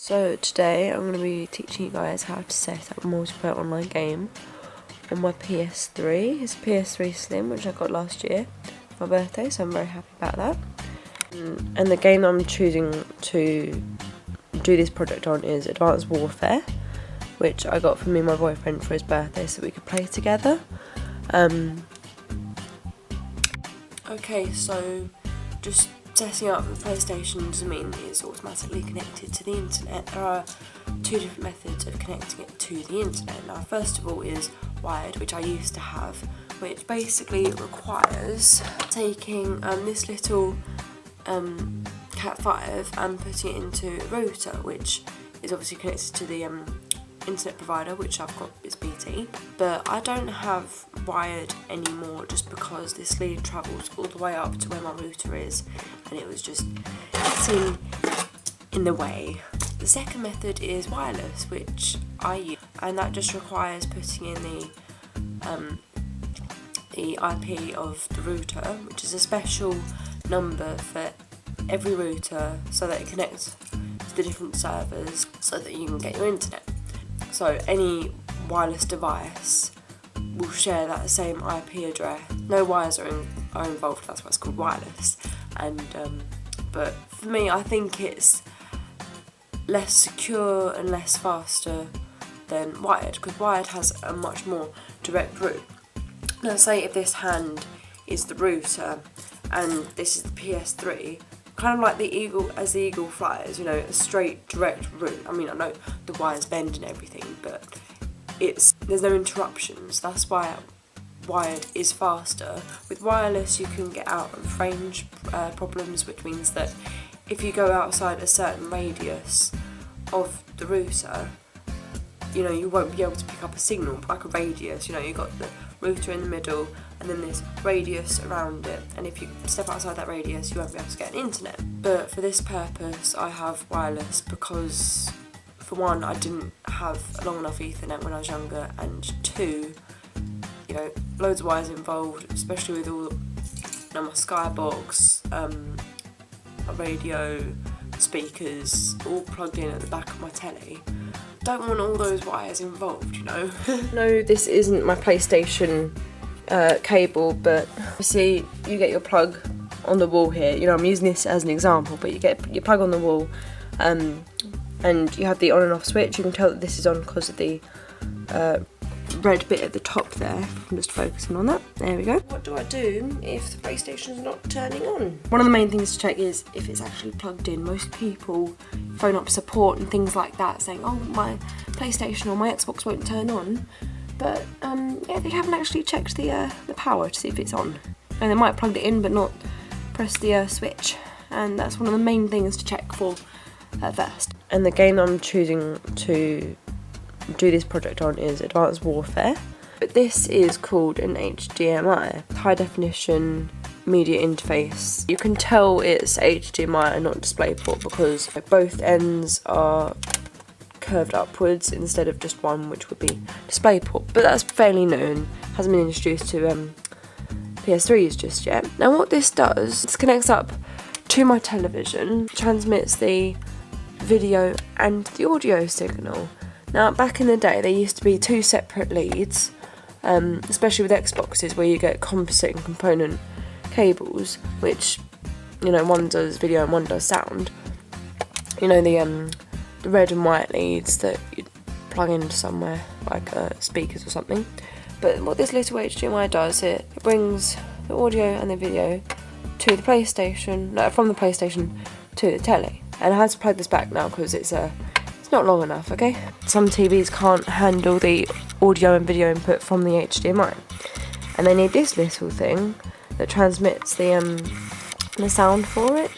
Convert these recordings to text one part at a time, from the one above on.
So today I'm going to be teaching you guys how to set up a multiplayer online game on my PS3. It's a PS3 Slim, which I got last year for my birthday, so I'm very happy about that. And the game I'm choosing to do this project on is Advanced Warfare, which I got from me and my boyfriend for his birthday so we could play together. Okay, so just setting up the PlayStation doesn't mean it's automatically connected to the internet. There are two different methods of connecting it to the internet. Now, first of all is wired, which I used to have, which basically requires taking this little Cat5 and putting it into a router, which is obviously connected to the internet provider, which I've got is BT, but I don't have wired anymore just because this lead travels all the way up to where my router is, and it was just sitting in the way. The second method is wireless, which I use, and that just requires putting in the IP of the router, which is a special number for every router so that it connects to the different servers so that you can get your internet. So any wireless device will share that same IP address. No wires are involved, that's why it's called wireless. And but for me, I think it's less secure and less faster than wired, because wired has a much more direct route. Now, say if this hand is the router and this is the PS3, kind of like the eagle, as the eagle flies, you know, a straight, direct route. I mean, I know the wires bend and everything, but there's no interruptions. That's why wired is faster. With wireless, you can get out of range problems, which means that if you go outside a certain radius of the router, you know, you won't be able to pick up a signal, like a radius. You know, you've got the router in the middle and then this radius around it, and if you step outside that radius you won't be able to get an internet. But for this purpose I have wireless because, for one, I didn't have a long enough Ethernet when I was younger, and two, you know, loads of wires involved, especially with all, you know, my Skybox, my radio, speakers, all plugged in at the back of my telly. Don't want all those wires involved, you know. No, this isn't my PlayStation cable, but obviously you get your plug on the wall here. You know, I'm using this as an example, but you get your plug on the wall, and you have the on and off switch. You can tell that this is on because of the red bit at the top there. I'm just focusing on that. There we go. What do I do if the PlayStation's not turning on? One of the main things to check is if it's actually plugged in. Most people phone up support and things like that saying, oh, my PlayStation or my Xbox won't turn on. But yeah, they haven't actually checked the power to see if it's on. And they might have plugged it in but not pressed the switch. And that's one of the main things to check for first. And the game I'm choosing to do this project on is Advanced Warfare. But this is called an HDMI, high definition media interface. You can tell it's HDMI and not DisplayPort because both ends are curved upwards instead of just one, which would be DisplayPort. But that's fairly new, hasn't been introduced to PS3s just yet. Now what this does, this connects up to my television, transmits the video and the audio signal. Now, back in the day, there used to be two separate leads, especially with Xboxes, where you get composite and component cables, which, you know, one does video and one does sound. You know, the red and white leads that you plug into somewhere, like speakers or something. But what this little HDMI does, it brings the audio and the video to the PlayStation, no, from the PlayStation to the telly. And I had to plug this back now because it's not long enough, okay? Some TVs can't handle the audio and video input from the HDMI, and they need this little thing that transmits the sound for it.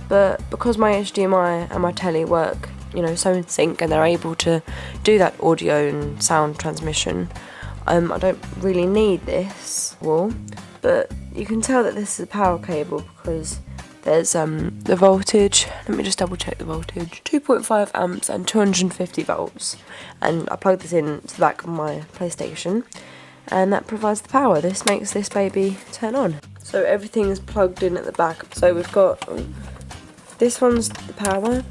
But because my HDMI and my telly work, you know, so in sync, and they're able to do that audio and sound transmission, I don't really need this wall. But you can tell that this is a power cable because there's the voltage, let me just double check the voltage, 2.5 amps and 250 volts. And I plug this in to the back of my PlayStation, and that provides the power. This makes this baby turn on. So everything is plugged in at the back. So we've got, this one's the power,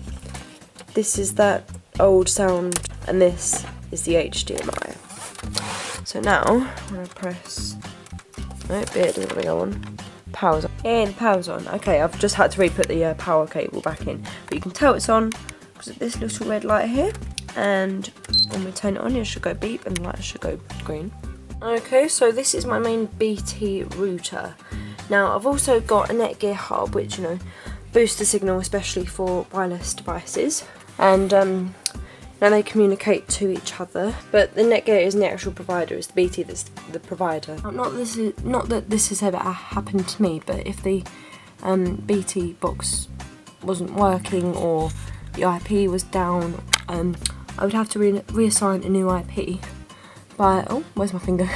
this is that old sound, and this is the HDMI. So now I'm going to press, nope, it doesn't want to go on. Power's on. And the power's on. Okay, I've just had to re-put the power cable back in, but you can tell it's on because of this little red light here. And when we turn it on, it should go beep and the light should go green. Okay, so this is my main BT router. Now I've also got a Netgear hub, which, you know, boosts the signal especially for wireless devices, and now they communicate to each other. But the Netgear isn't the actual provider; it's the BT that's the provider. Not that this has ever happened to me, but if the BT box wasn't working or the IP was down, I would have to reassign a new IP by, oh, where's my finger?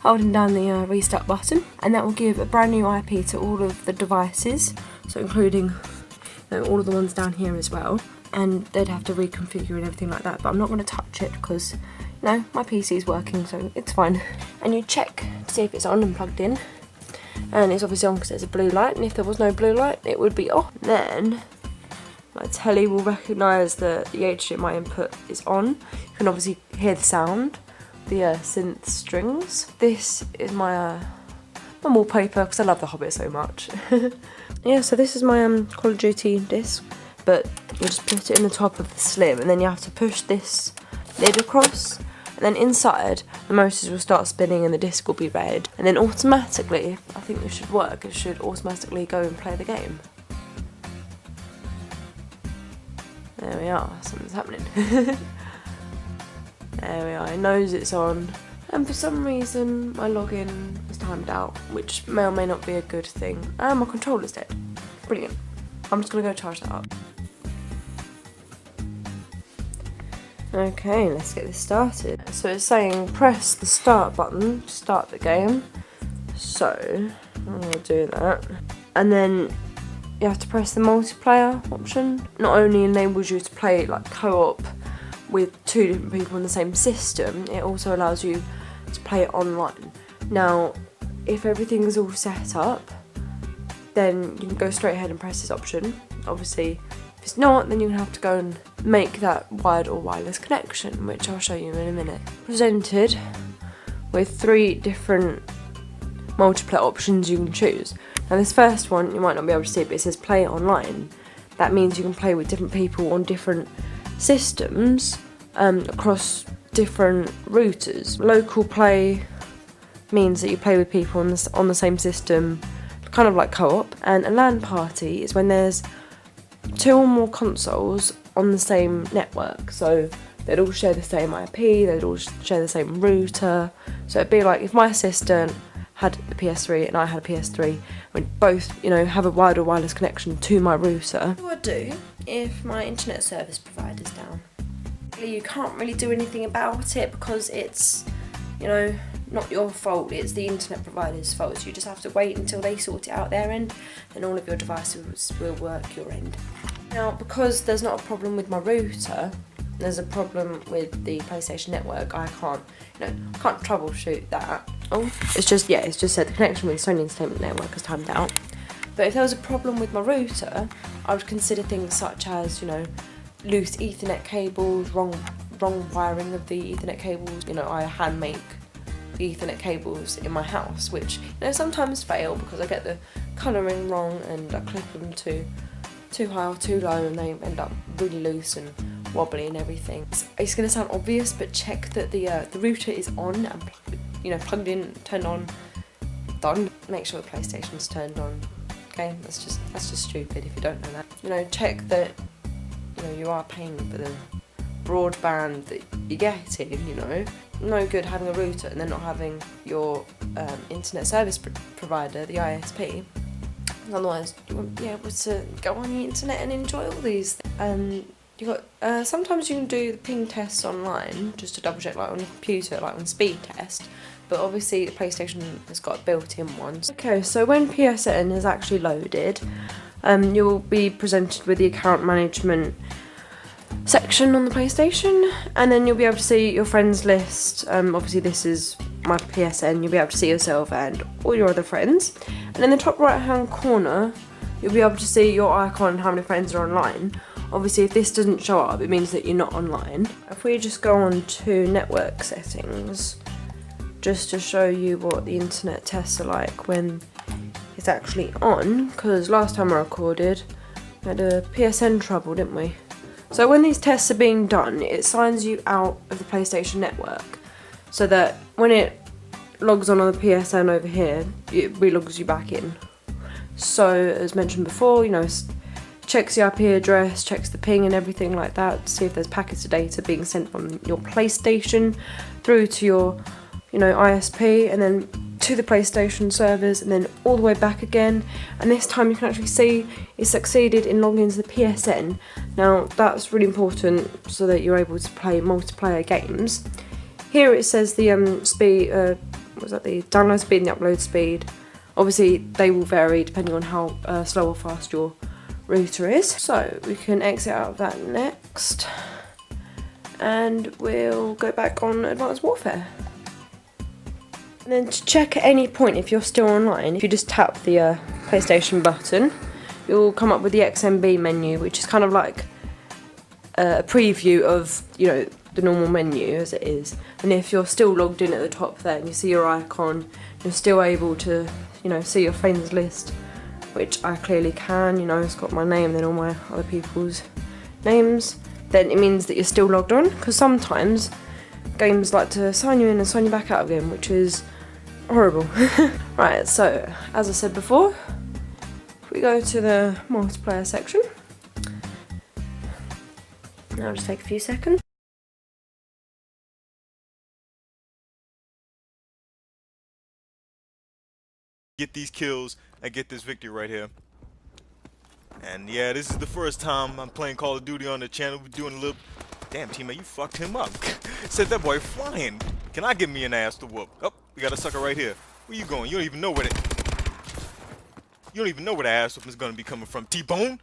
Holding down the restart button, and that will give a brand new IP to all of the devices, so including, you know, all of the ones down here as well, and they'd have to reconfigure and everything like that, but I'm not going to touch it because, you know, my PC is working, so it's fine. And you check to see if it's on and plugged in, and it's obviously on because there's a blue light, and if there was no blue light it would be off. Then my telly will recognise that the HDMI input is on. You can obviously hear the sound, the synth strings. This is my my wallpaper because I love The Hobbit so much. Yeah, so this is my Call of Duty disc, but you just put it in the top of the sleeve, and then you have to push this lid across, and then inside the motors will start spinning and the disc will be red, and then automatically, I think this should work, it should automatically go and play the game. There we are, something's happening. There we are, it knows it's on, and for some reason my login is timed out, which may or may not be a good thing. And my controller's dead. Brilliant. I'm just going to go charge that up. Okay, let's get this started. So it's saying press the start button to start the game. So I'm going to do that. And then you have to press the multiplayer option. Not only enables you to play like co-op with 2 different people in the same system, it also allows you to play it online. Now, if everything's all set up, then you can go straight ahead and press this option. Obviously, if it's not, then you have to go and make that wired or wireless connection, which I'll show you in a minute. Presented with 3 different multiplayer options you can choose. Now this first one, you might not be able to see it, but it says play online. That means you can play with different people on different systems across different routers. Local play means that you play with people on the same system, kind of like co-op. And a LAN party is when there's 2 or more consoles on the same network, so they'd all share the same IP, they'd all share the same router. So it'd be like if my sister had a PS3 and I had a PS3, we'd both, you know, have a wired or wireless connection to my router. What do I do if my internet service provider's down? You can't really do anything about it because it's, you know, not your fault, it's the internet provider's fault. So you just have to wait until they sort it out their end, and all of your devices will work your end. Now, because there's not a problem with my router, there's a problem with the PlayStation Network. I can't troubleshoot that. Oh, it's just said the connection with the Sony Entertainment Network is timed out. But if there was a problem with my router, I would consider things such as, you know, loose Ethernet cables, wrong wiring of the Ethernet cables. You know, I hand make the Ethernet cables in my house, which, you know, sometimes fail because I get the colouring wrong and I clip them too high or too low, and they end up really loose and wobbly and everything. It's going to sound obvious, but check that the router is on and plugged in, turned on, done. Make sure the PlayStation's turned on. Okay, that's just stupid if you don't know that. You know, check that, you know, you are paying for the broadband that you're getting. You know, no good having a router and then not having your internet service provider, the ISP. Otherwise, you won't be able to go on the internet and enjoy all these. You got sometimes you can do the ping tests online just to double check, like on your computer, like on speed test. But obviously the PlayStation has got a built-in one. Okay, so when PSN is actually loaded, you'll be presented with the account management section on the PlayStation, and then you'll be able to see your friends list. Obviously this is my PSN, you'll be able to see yourself and all your other friends. And in the top right hand corner, you'll be able to see your icon and how many friends are online. Obviously if this doesn't show up, it means that you're not online. If we just go on to network settings, just to show you what the internet tests are like when it's actually on, because last time I recorded, we had a PSN trouble, didn't we? So when these tests are being done, it signs you out of the PlayStation network, so that when it logs on the PSN over here, it relogs you back in. So as mentioned before, you know, checks the IP address, checks the ping and everything like that, to see if there's packets of data being sent from your PlayStation through to your, you know, ISP, and then to the PlayStation servers, and then all the way back again. And this time you can actually see it succeeded in logging into the PSN. Now that's really important so that you're able to play multiplayer games. Here it says the speed, the download speed and the upload speed. Obviously they will vary depending on how slow or fast your router is. So we can exit out of that next, and we'll go back on Advanced Warfare. And then to check at any point if you're still online, if you just tap the PlayStation button, you'll come up with the XMB menu, which is kind of like a preview of, you know, the normal menu as it is. And if you're still logged in at the top there and you see your icon, you're still able to, you know, see your friends list, which I clearly can. You know, it's got my name and then all my other people's names. Then it means that you're still logged on, because sometimes games like to sign you in and sign you back out again, which is horrible. Right, so as I said before, if we go to the multiplayer section, now just take a few seconds. Get these kills and get this victory right here. And yeah, this is the first time I'm playing Call of Duty on the channel. We're doing a little... Damn, teammate, you fucked him up. Said that boy flying. Can I get me an ass to whoop? Oh, we got a sucker right here. Where you going? You don't even know where the ass whooping is gonna be coming from. T-Bone?